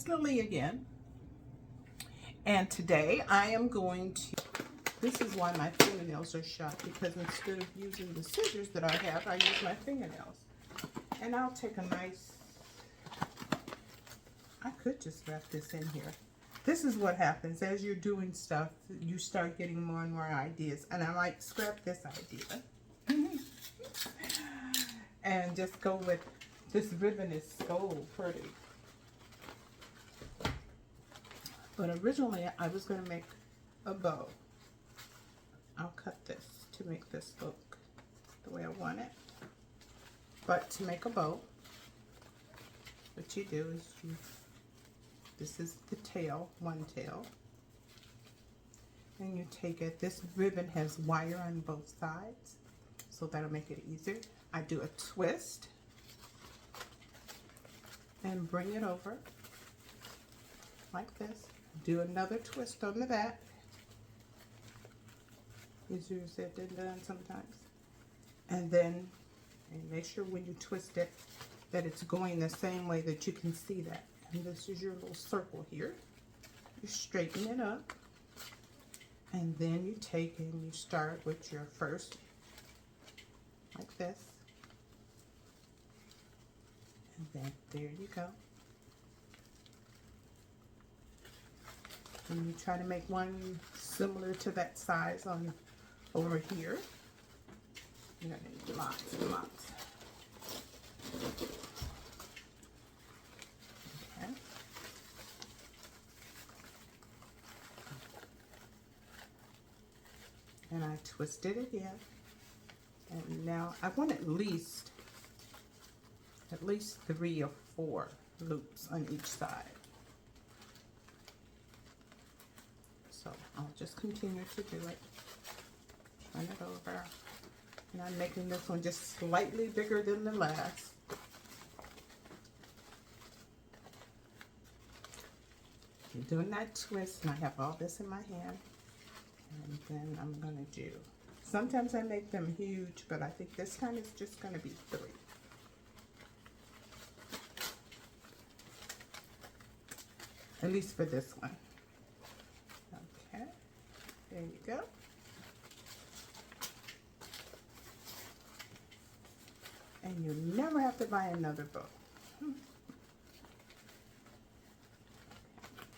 Lily again, and today I am going to, this is why my fingernails are sharp, because instead of using the scissors that I have, I use my fingernails. And I'll take a nice, I could just wrap this in here. This is what happens as you're doing stuff, you start getting more and more ideas, and I might scrap this idea and just go with, this ribbon is so pretty. But originally I was going to make a bow. I'll cut this to make this look the way I want it. But to make a bow, what you do is you, this is the tail, one tail. And you take it, this ribbon has wire on both sides, so that'll make it easier. I do a twist and bring it over like this. Do another twist on the back. Easier said than done sometimes. And then make sure when you twist it that it's going the same way that you can see that. And this is your little circle here. You straighten it up. And then you take and you start with your first, like this. And then there you go. And you try to make one similar to that size on over here. You're gonna need lots and lots. Okay. And I twisted it again. And now I want at least 3 or 4 loops on each side. So I'll just continue to do it. Turn it over. And I'm making this one just slightly bigger than the last. I'm doing that twist, and I have all this in my hand. And then I'm going to do, sometimes I make them huge, but I think this time it's just going to be 3. At least for this one. Okay, there you go. And you never have to buy another bow.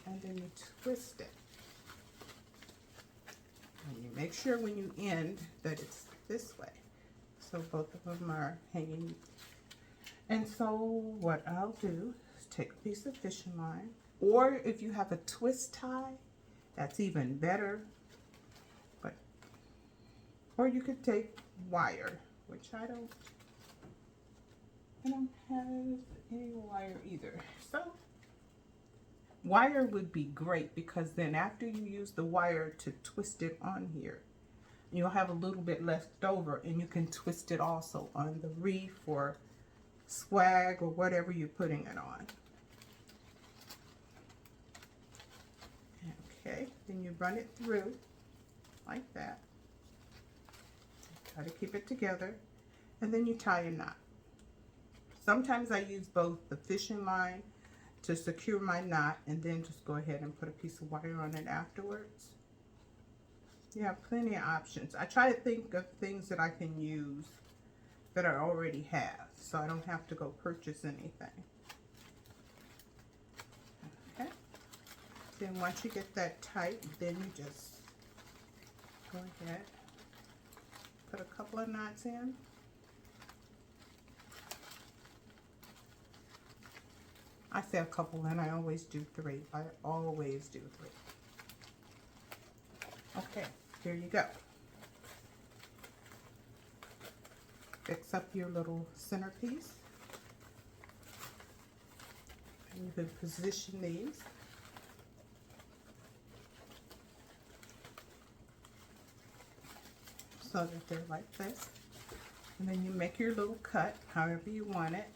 And then you twist it. And you make sure when you end that it's this way. So both of them are hanging. And so what I'll do is take a piece of fishing line. Or if you have a twist tie, that's even better. But, or you could take wire, which I don't have any wire either. So wire would be great, because then after you use the wire to twist it on here, you'll have a little bit left over, and you can twist it also on the reef or swag or whatever you're putting it on. Okay, then you run it through like that. Try to keep it together, and then you tie a knot. Sometimes I use both the fishing line to secure my knot, and then just go ahead and put a piece of wire on it afterwards. You have plenty of options. I try to think of things that I can use that I already have, so I don't have to go purchase anything. Okay. Then once you get that tight, then you just go ahead, put a couple of knots in. I say a couple, and I always do 3. I always do 3. Okay, here you go. Fix up your little centerpiece. And you can position these. So that they're like this. And then you make your little cut, however you want it.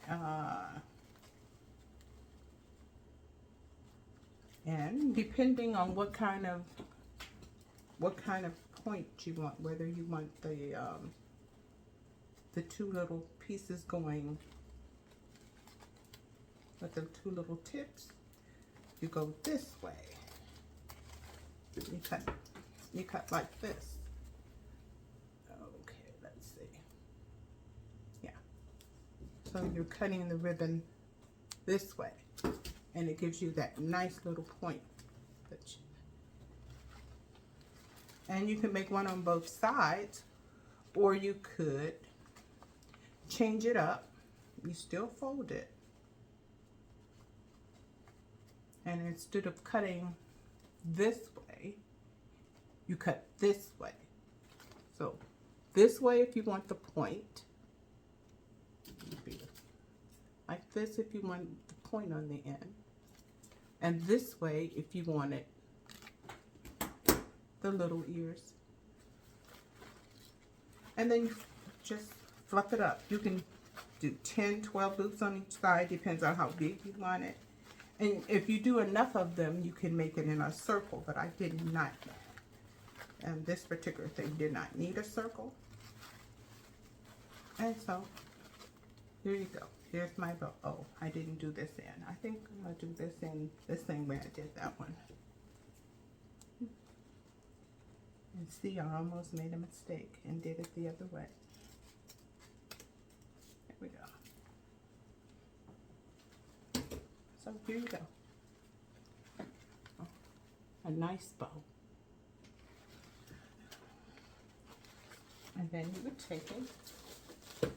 And depending on what kind of point you want, whether you want the 2 little pieces going with the 2 little tips, you go this way. You cut like this. Okay, let's see. Yeah. So you're cutting the ribbon this way, and it gives you that nice little point. And you can make one on both sides, or you could change it up. You still fold it, and instead of cutting this way, you cut this way. So this way if you want the point, like this if you want the point on the end, and this way if you wanted the little ears. And then you just fluff it up. You can do 10, 12 loops on each side, depends on how big you want it. And if you do enough of them, you can make it in a circle, but I did not. And this particular thing did not need a circle. And so, here you go. Here's my bow. Oh, I didn't do this in. I think I'm going to do this in the same way I did that one. And see, I almost made a mistake and did it the other way. There we go. So here you go. Oh, a nice bow. And then you would take it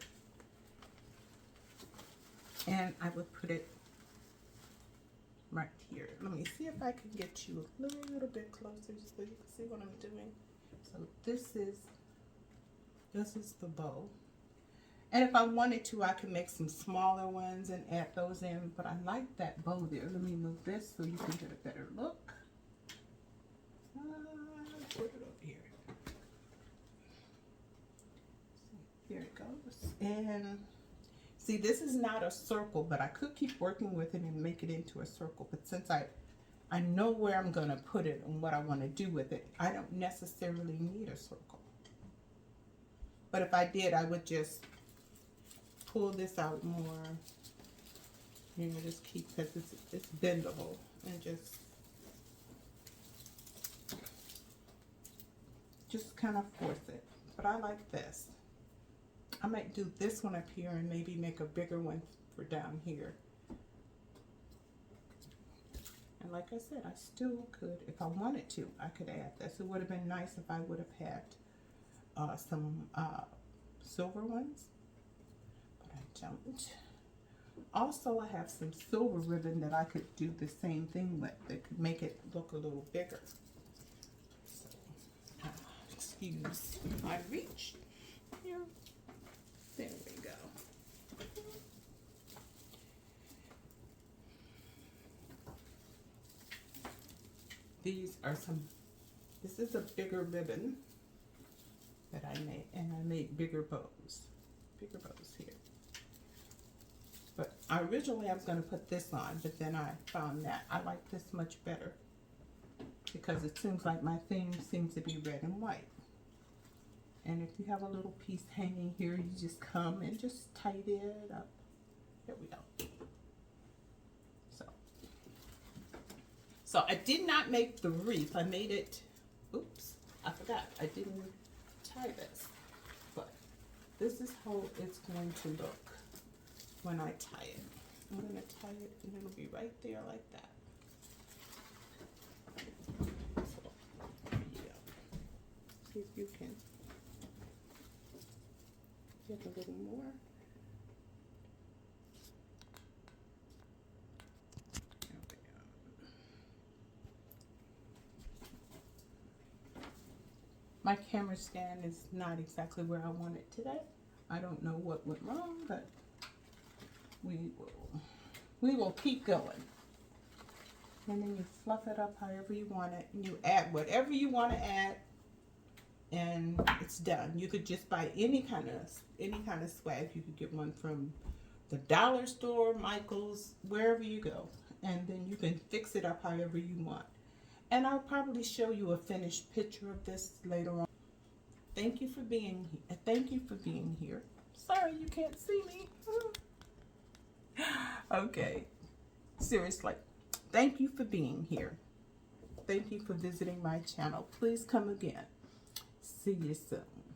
and I would put it right here. Let me see if I can get you a little bit closer so you can see what I'm doing. So this is the bow. And if I wanted to, I could make some smaller ones and add those in, but I like that bow there. Let me move this so you can get a better look. Put it over here. Here it goes. And see, this is not a circle, but I could keep working with it and make it into a circle. But since I know where I'm going to put it and what I want to do with it, I don't necessarily need a circle. But if I did, I would just pull this out more. You know, just keep, because it's bendable, and just kind of force it. But I like this. I might do this one up here and maybe make a bigger one for down here. And like I said, I still could, if I wanted to, I could add this. It would have been nice if I would have had some silver ones, but I don't. Also, I have some silver ribbon that I could do the same thing with. That could make it look a little bigger. So, excuse my reach here. There we go. These are this is a bigger ribbon that I made, and I made bigger bows here. But originally I was going to put this on, but then I found that I like this much better because it seems like my theme seems to be red and white. And if you have a little piece hanging here, you just come and just tighten it up. There we go. So I did not make the wreath. I made it, oops, I forgot. I didn't tie this. But this is how it's going to look when I tie it. I'm going to tie it and it'll be right there like that. So, there you go. See if you can get a little more. My camera stand is not exactly where I want it today. I don't know what went wrong, but we will keep going. And then you fluff it up however you want it, and you add whatever you want to add, and it's done. You could just buy any kind of swag. You could get one from the dollar store, Michael's, wherever you go, and then you can fix it up however you want. And I'll probably show you a finished picture of this later on. Thank you for being here. Thank you for being here. Sorry you can't see me. Okay. Seriously, Thank you for being here. Thank you for visiting my channel. Please come again. See you soon.